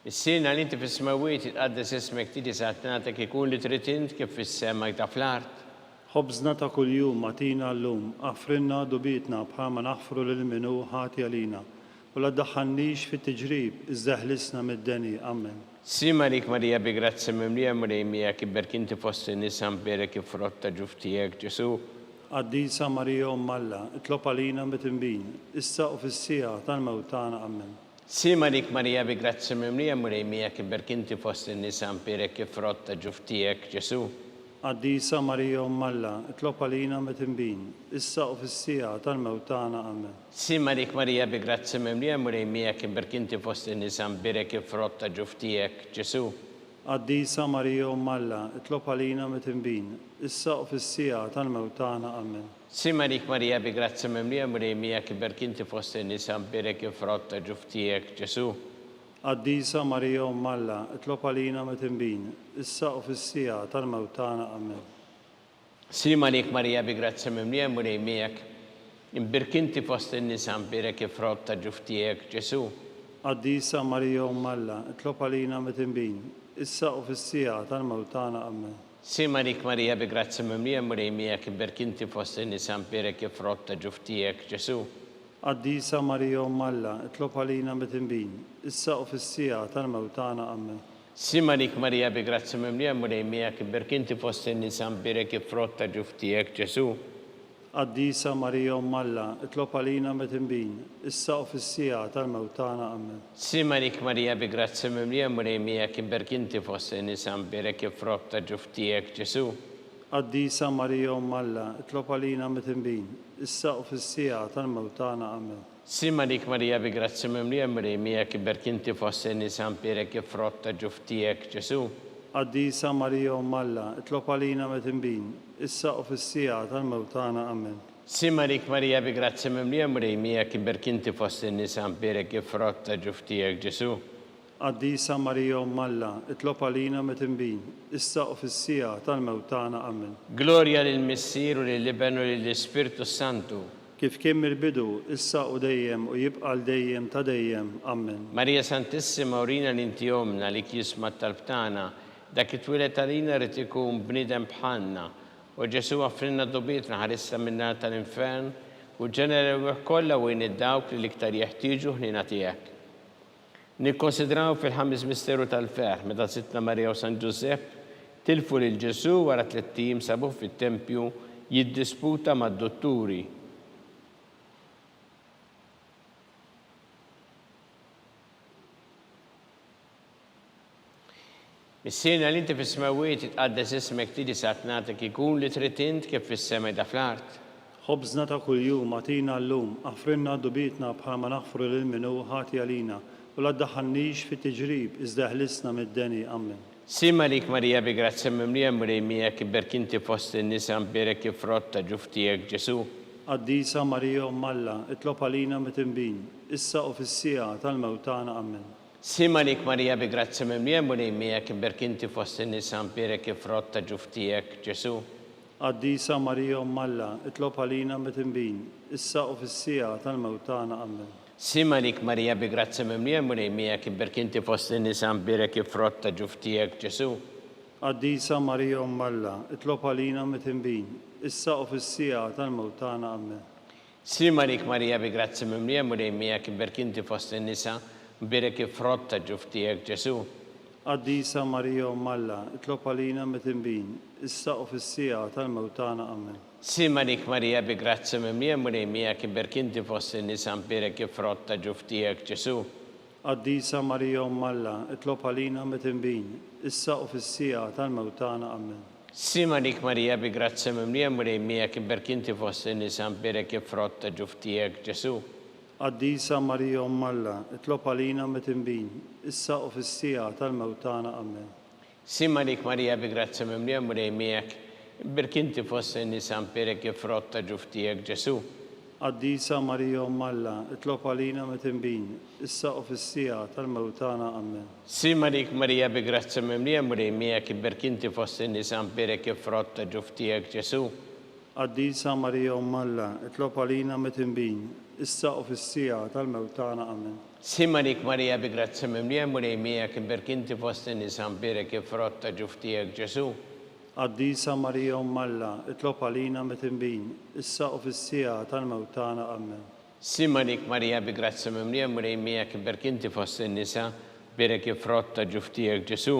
Is-sirna li inti fis-smawiet jitqaddes ismek tiġi saħt nagħtek ikun li trid int kif fis-sema ta' fl-art. خبزنا ta' kuljum għatina llum, aħfrinna dubitna bħalma naħfru lil minu ħati għalina. U la ddaħħalniex fit-tiġrib, iżda ħlisna mid-deni. Amen. Sima lik Marija bi grazzi mimlija mrejmija kiberk inti fost in-nisa mberek ifrott ta' ġuf tiegħek Ġesu. Qaddisa Marija Umm Alla, itlob għalina mit-tinbin, issa u fis-sija tal-mewt tagħna. Amen. Sima lik Marija bi grazzi mimlija mrejmija kiberk inti fost in-nisa mberek ifrott ta' ġuf tiegħek Ġesu. Qaddisa Marija Umm Alla, itlob għalina mit-tinbin, issa u fis-sija tal-mewt tagħna. Amen. Sima lik Marija bi grazzi mimlija mrejmija kiberk inti fost in-nisa mberek ifrott ta' ġuf tiegħek Ġesu. Qaddisa Marija Umm Alla, itlob għalina mit-tinbin, issa u fis-sija tal-mewt tagħna. Amen. Sima lik Marija bi grazzi mimlija mrejmija kiberk inti fost in-nisa mberek ifrott ta' ġuf tiegħek Ġesu. Qaddisa Marija Umm Alla, itlob għalina mit-tinbin, issa u fis-sija tal-mewt tagħna. Amen. Sima lik Marija bi grazzi mimlija mrejmijak imbirk inti fost in-nisa mberek ifrott ta' ġuf tiegħek Ġesu. Qaddisa Marija Umm Alla, itlob għalina mit-tinbin, issa u fis-sija tal-mewt tagħna. Amen. Sima lik Marija bi grazzi mimlija mrejmijak imbirk inti fost in-nisa mberek ifrott ta' ġuf tiegħek Ġesu. Qaddisa Marija Umm Alla, itlob għalina mit-tinbin, issa u fis-sija tal-mewt tagħna. Amen. Sima lik Marija bi grazzi mimlija mrejmijak imbirk inti fost in-nisa mberek ifrott ta' ġuf tiegħek Ġesu. Qaddisa Marija Umm Alla, itlob għalina mit-tinbin, issa u fis-sija tal-mewt tagħna. Amen. Sima lik Marija bi grazzi mimlija mrejmijak imbirk inti fost in-nisa mberek ifrott ta' ġuf tiegħek Ġesu. Qaddisa Marija Umm Alla, itlob għalina mit-tinbin, issa u fis-sija tal-mewt tagħna. Amen. Sima lik Marija bi grazzi mimlija mrejmijak imbirk inti fost in-nisa mberek ifrott ta' ġuf tiegħek Ġesu. Qaddisa Marija Umm Alla, itlob għalina mit-tinbin, issa u fis-sija tal-mewt tagħna. Amen. Sima lik Marija bi grazzi mimlija mrejmijak imbirk inti fost in-nisa mberek ifrott ta' ġuf tiegħek Ġesu. Qaddisa Marija Umm Alla, itlob għalina mit-tinbin, issa u fis-sija tal-mewt tagħna. Amen. Glorja lill-Missier u lill-Iben u lill-Ispirtu Santu. Kif kien mill-bidu, issa u dejjem u jibqa' l-dejjem ta' dejjem. Amen. Marija Santissima urina l-inti omna li jisma' talb tagħna dak it-twilet għalina rrid ikun bniedem bħalna u Ġesu għaffrinna dobietna ħarissa min-nar tal-infern u ġenera kollha wejn id-dawk li l-iktar jeħtieġu ħnina tiegħek. Nikkonsidraw fil-ħames misteru tal-ferħ meta Sittna Marija u San Ġusepp tilfu lil Ġesu wara 3 ijiem sabuh fit-tempju jiddisputa mad-dotturi. Is-sirna li inti fis-smawiet jitqaddes ismek tiġi saħt nagħtek ikun li trid int kif fis-sema ta' fl-art. Ħobżna ta' kuljum għatina llum, aħfrinna dubitna bħalma naħfru lil minu ħati għalina, u la ddaħħalniex fit-tiġrib, iżda ħlisna mid-deni. Amen. Sima lik Marija bi grazzi mimlija mrejmijak imbirk inti fost in-nisa mberek ifrott ta' ġuf tiegħek Ġesu. Qaddisa Marija Umm Alla, itlob għalina mit-tinbin, issa u fis-sija tal-mewt tagħna. Amen. Sima lik Marija bi grazzi mimlija mrejmijak imbirk inti fost in-nisa mberek ifrott ta' ġuf tiegħek Ġesu. Qaddisa Marija Umm Alla, itlob għalina mit-tinbin, issa u fis-sija tal-mewt tagħna. Amen. Sima lik Marija bi grazzi mimlija mrejmijak imbirk inti fost in-nisa mberek ifrott ta' ġuf tiegħek Ġesu. Qaddisa Marija Umm Alla, itlob għalina mit-tinbin, issa u fis-sija tal-mewt tagħna. Amen. Sima lik Marija bi grazzi mimlija mrejmijak imbirk inti fost in-nisa mberek ifrott ta' ġuf tiegħek Ġesu. Qaddisa Marija Umm Alla, itlob għalina mit-tinbin, issa u fis-sija tal-mewt tagħna. Amen. Sima lik Marija bi grazzi mimlija mrejmijak imbirk inti fost in-nisa mberek ifrott ta' ġuf tiegħek Ġesu. Qaddisa Marija Umm Alla, itlob għalina mit-tinbin, issa u fis-sija tal-mewt tagħna. Amen. Sima lik Marija bi grazzi mimlija mrejmijak imbirk inti fost in-nisa mberek ifrott ta' ġuf tiegħek Ġesu. Qaddisa Marija Umm Alla, itlob għalina mit-tinbin, issa u fis-sija tal-mewt tagħna. Amen. Sima lik Marija bi grazzi mimlija mrejmijak imbirk inti fost in-nisa mberek ifrott ta' ġuf tiegħek Ġesu. Qaddisa Marija Umm Alla, itlob għalina mit-tinbin, issa u fis-sija tal-mewtana amen. Simarik Marija bi grazza mimlija mrejmija kiberk inti fost in-nisa mberek frott ġuf tiegħek Ġesu. Qaddisa Marija Umm Alla, itlob għalina mit-tinbin, issa u fis-sija tal-mewtana amen. Simarik Marija bi grazza mimlija mrejmija kiberk inti fost in-nisa mberek frott ġuf tiegħek Ġesu. Qaddisa Marija Umm Alla, itlob għalina mit-tinbin, issa u fis-sija tal-mewtana amen. Simarik Marija bi grazza mimlija mrejmija kiberk inti fost in-nisa mberek frott ġuf tiegħek Ġesu.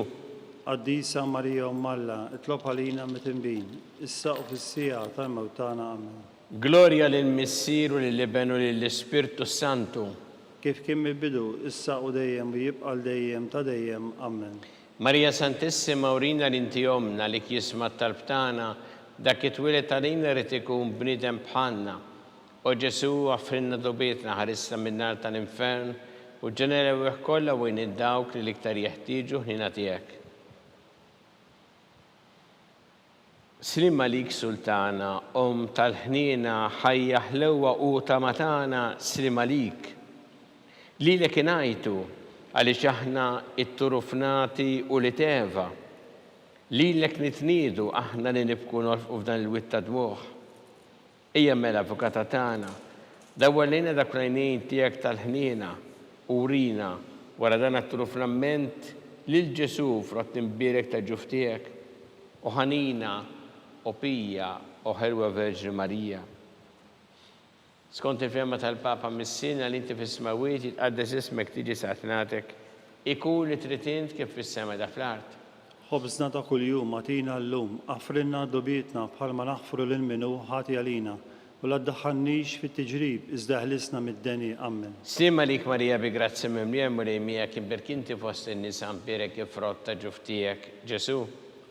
Qaddisa Marija Umm Alla, itlob għalina mit-tinbin, issa u fis-sija tal-mewtana amen. Gloria lill-Missir u lill-Iben u lill-Ispirtu Santu. Kif kien mill-bidu, issa u dejjem u jibqa' dejjem ta' dejjem amen. Marija Santissima urina l-inti omna li kisma talbtana dak it-twilet għalina rrid ikun bniedem bħalna. U Ġesu għaffrinna dobietna ħarissa min-nar tal-infern u ġenera wieħ kollha wejn id-dawk li l-iktar jeħtieġu ħnina tiegħek. Slim għalik Sultana, tal-ħnina ħajja ħlewwa u tamatana slim għalik. Lilek ingħajtu għaliex aħna it-turufnati u li teva. Lilek nitniedu aħna li nibku norfqu f'dan il-witta dmuħ. Ejja mela avukata tagħna, dawwallina dak l-għajnejn tiegħek tal-ħnina u rina wara dan it-turufnament lil Ġesu frott imbierek ta' ġuf tiegħek u ħanina u pija u ħelwa Verġi Marija. Skont il-femma tal-Papa Missina li inti fis-smawiet jitqaddes ismek tiġi satnatek, ikun li trid int kif fis-sema da fl-art. Ħobżna ta' kuljum għatina llum, affrinna dobietna bħalma naħfru lil minnu ħati għalina u la ddaħħalniex fit-tiġrib iżda ħlisna mid-deni amen. Sima lik Marija bi grazzi mimlija mrejmija kiberk inti fost in-nisa mberek frott ta' ġuf tiegħek Ġesu.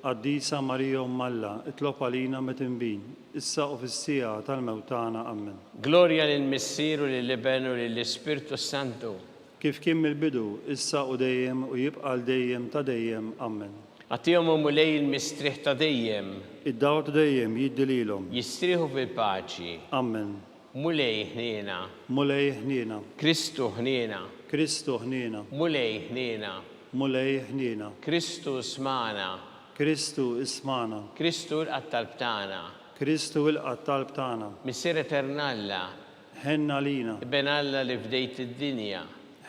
Qaddisa Marija Umm Alla, itlob għalina mit-tinbin, issa u fis-sija tal-mewtana amen. Gloria lill-Missir u lill-Iben u lill-Ispirtu Santu. Kif kien mill-bidu, issa u dejjem u jibqa' dejjem ta' dejjem amen. Għatihom mulej il-mistriħ ta' dejjem. Id-daw ta' dejjem jiddi lilhom. Jistrieħu fil-paċi. Amen. Mulej ħniena. Mulej ħniena. Kristu ħniena. Kristu ħniena. Mulej ħniena. Mulej ħniena. Kristu smana. Kristu ismana. Kristu l-qattalb tagħna. Kristu l-qattalb tagħna. Missier Eternalla. Ħenna lina. Ibn Alla li fdejt id-dinja.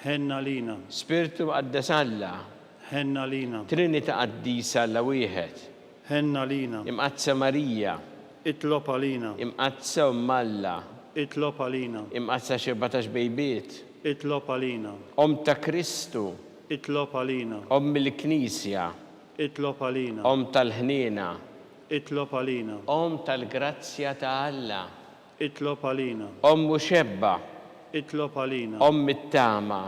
Ħenna lina. Spiritu Qaddes Alla. Ħenna lina. Trinita qaddisa Alla wieħed. Ħenna lina. Imqazza Marija. Itlob għalina. Imqazza Umm Alla. Itlob għalina. Imqazza 14 bejbiet. Itlob għalina. Ta' Kristu. Itlob għalina. Mill-Knisja. Itlob għalina. Tal-ħnina. Itlob għalina. Tal-grazzja ta' Alla. Itlob għalina. Muxebba. Itlob għalina. Mit-tama.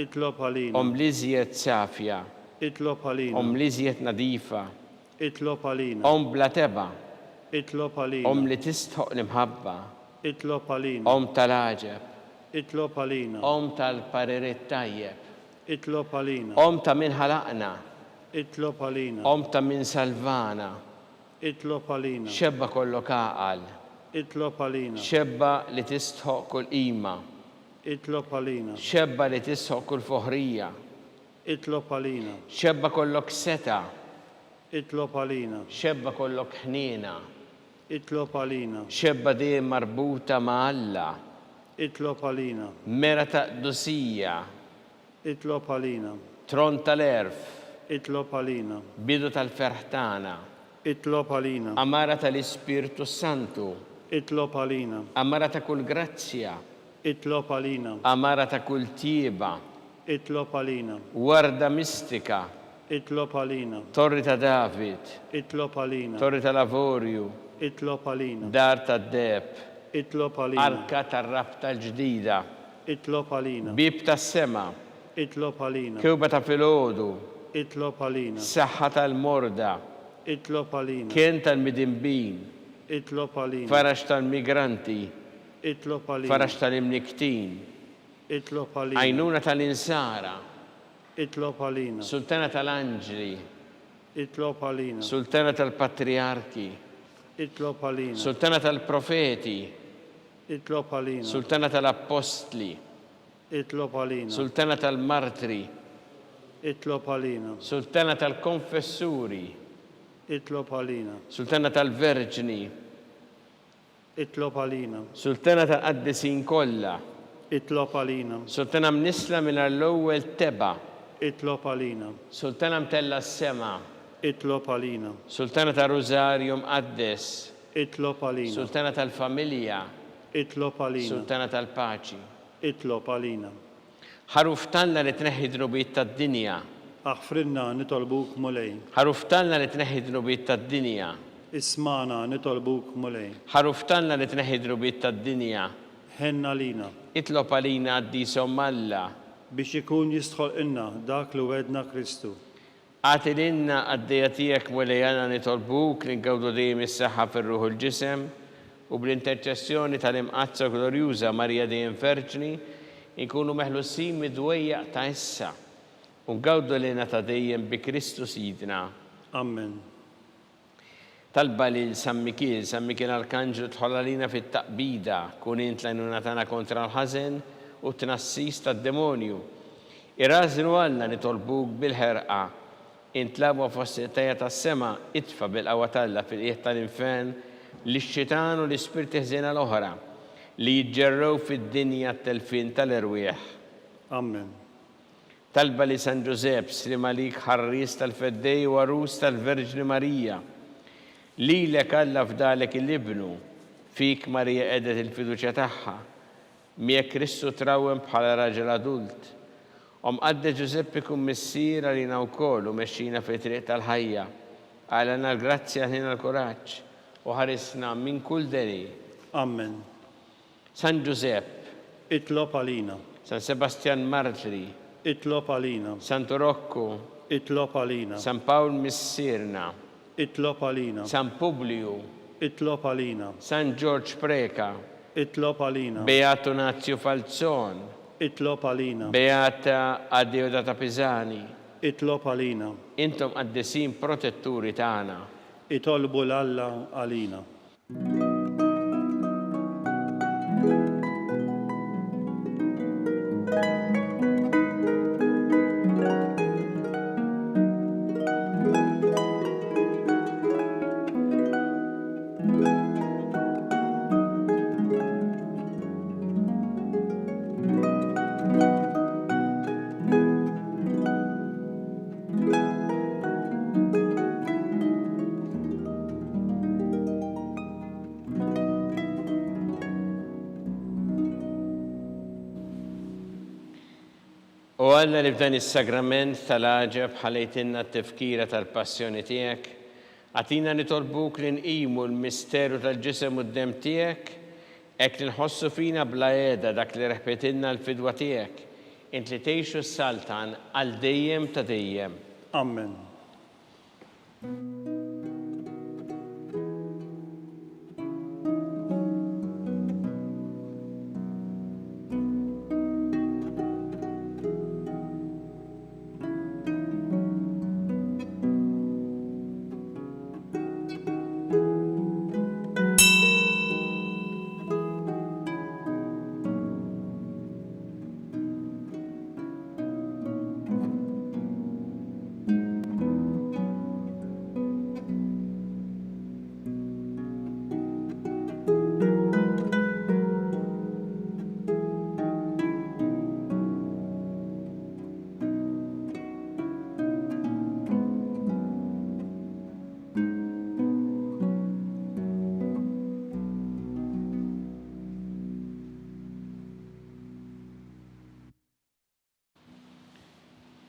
Itlob għalina. Liżiet safja. Itlob għalina. Liżiet nadifa. Itlob għalina. Bla teba. Itlob għalina. Li tistħoq l-imħabba. Itlob għalina. Tal-aġeb. Itlob għalina. Tal-pariret tajjeb. Itlob għalina. Ta' min ħalaqna. Itlob għalina. Ta' min salvana. Itlob għalina. Xebba kollok għaqal. Itlob għalina. Xebba li tistħoq kull qima. Itlob għalina. Xebba li tistħoq kull foħrija. Itlob għalina. Xebba kollok seta. Itlob għalina. Xebba kollok ħnina. Itlob għalina. Xebba dejjem marbuta ma' Alla. Itlob għalina. Mera ta' qdusija. Itlob għalina. Tron tal-erf. Itlob għalina. Bidu tal-ferħtana. Itlob għalina. Amara tal-Ispirtu Santu. Itlob għalina. Amara ta' kull grazzja. Itlob għalina. Amara ta' kull tieba. Itlob għalina. Warda mistika. Itlob għalina. Torri ta' David. Itlob għalina. Torri ta' Lavorju. Itlob għalina. Dar ta' Deb. Itlob għalina. Arka tar-rabta l-ġdida. Itlob għalina. Bib tas-sema. Itlob għalina. Kewba ta' filgħodu. Itlob għalina. Saħħa tal-morda. Itlob għalina. Kien tal-midimbin. Itlob għalina. Farax tal-migranti. Itlob għalina. Farax tal-imniktin. Itlob għalina. Għajnuna tal-insara. Itlob għalina. Sultana tal-anġli. Itlob għalina. Sultana tal-patriarki. Itlob għalina. Sultana tal-profeti. itlob għalina, sultana tal-apostli, itlob għalina, sultana tal-martri, itlob għalina, sultana tal-konfessuri, itlob għalina, sultana tal-verġni, itlob għalina, sultana tal-qaddisin kollha, itlob għalina, sultana mnisla minn l-ewwel teba, itlob għalina, sultana mtella s-sema, itlob għalina, sultana tal-Rosario mqaddes, itlob għalina, sultana tal-familja, itlob għalina, sultana tal-paċi. itlob għalina. Ħaruftanna li tneħħi dnubiet tad-dinja, Aħfrinna nitolbuk mulej, ħaruftanna li tneħħi dnubiet tad-dinja, ismana nitolbuk mulej, ħaruftanna li tneħħi dnubiet tad-dinja, ħenna lina, itlob għalina għaddisom Alla, biex ikun jistħol inna dak li wedna Kristu. għatilinna għaddejja tiegħek mulejana nitolbuk li ngawdu dejjem is-saħħa fir-ruħ u l-ġisem u bl-interċessjoni tal-imqazza glorjuża Marija dejjem Verġni inkunu meħlusin mid-dwejjaq ta' issa u ngawdu lina ta' dejjem bi Kristu Sidna. Amen. Talba lil San Mikil Arkanġlu tħoll għalina fit-taqbida kun int l-għajnuna tagħna kontra l-ħażen u t-tnassis tad-demonju. Irażnu għalna nitolbuk bil-ħerqa intlabu fossetajja tas-sema itfa bil-qawwa talla fil-qiegħ tal-infern lix-xitan u l-ispirti ħżiena l-oħra li jiġġerrew fid-dinja t-telfin tal-irwieħ. Amen. Talba li San Ġusepp slim għalik ħarris tal-feddej u għarus tal-Verġni Marija. Lilek Alla fdalek il-ibnu, fik Marija qedet il-fiduċja tagħha, miegħek Kristu trawwem bħala raġel adult. Qadde Ġusepp ikun missier għalina wkoll u mexxina fi triq tal-ħajja, għalana l-grazzja ħina l-kuraġġ u ħarisna minn kull deli. Amen. San Ġusepp, Itlob għalina, San Sebastian Martri, itlob għalina, San Turokku, itlob għalina, San Pawl Missirna, itlob għalina, San Publiu, itlob għalina, San George Preka, itlob għalina, Beato Nazio Falzon, itlob għalina, Beata Addeodata Pisani, itlob għalina, intom għaddesin protetturi tagħna. itolbu l-Alla għalina. U Alla li f'dan is-sagrament tal-għaġeb ħalejtinna t-tifkira tal-passjoni tiegħek, għatina nitolbuk li nqimu l-misteru tal-ġisem u d-dem tiegħek, hekk li nħossu fina bla qiegħda dak li reħpetilna l-fidwa tiegħek, int li tgħixu s-saltan għal dejjem ta' dejjem. Amen.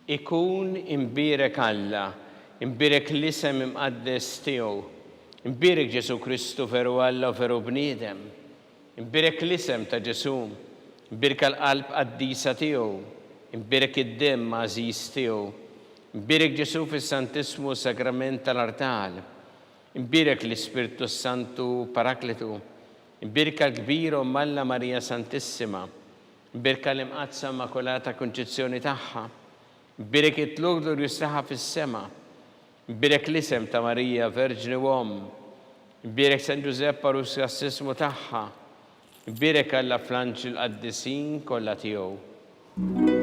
Ikun imbirek Alla, imbirek l-isem imqaddes tiegħu, imbirek Ġesu Kristu veru Alla u veru bniedem, imbirek l-isem ta' Ġesu, imbirek l-qalb qaddisa tiegħu, imbirek id-dem għażiż tiegħu, imbirek Ġesu fis-Santismu Sagrament tal-Artal, imbirek l-Ispirtu Santu Parakletu, imbirek l-kbir Alla Marija Santissima, imbirek l-imqazza Immakolata Konċezzjoni tagħha, imbirek it-tlugdu jistaħa fis-sema, imbirek l-isem ta' Marija Verġni Uomm, imbirek San Ġusepp Arus Assismu tagħha, Birek alla flanċ il-qaddisin kollha tiegħu.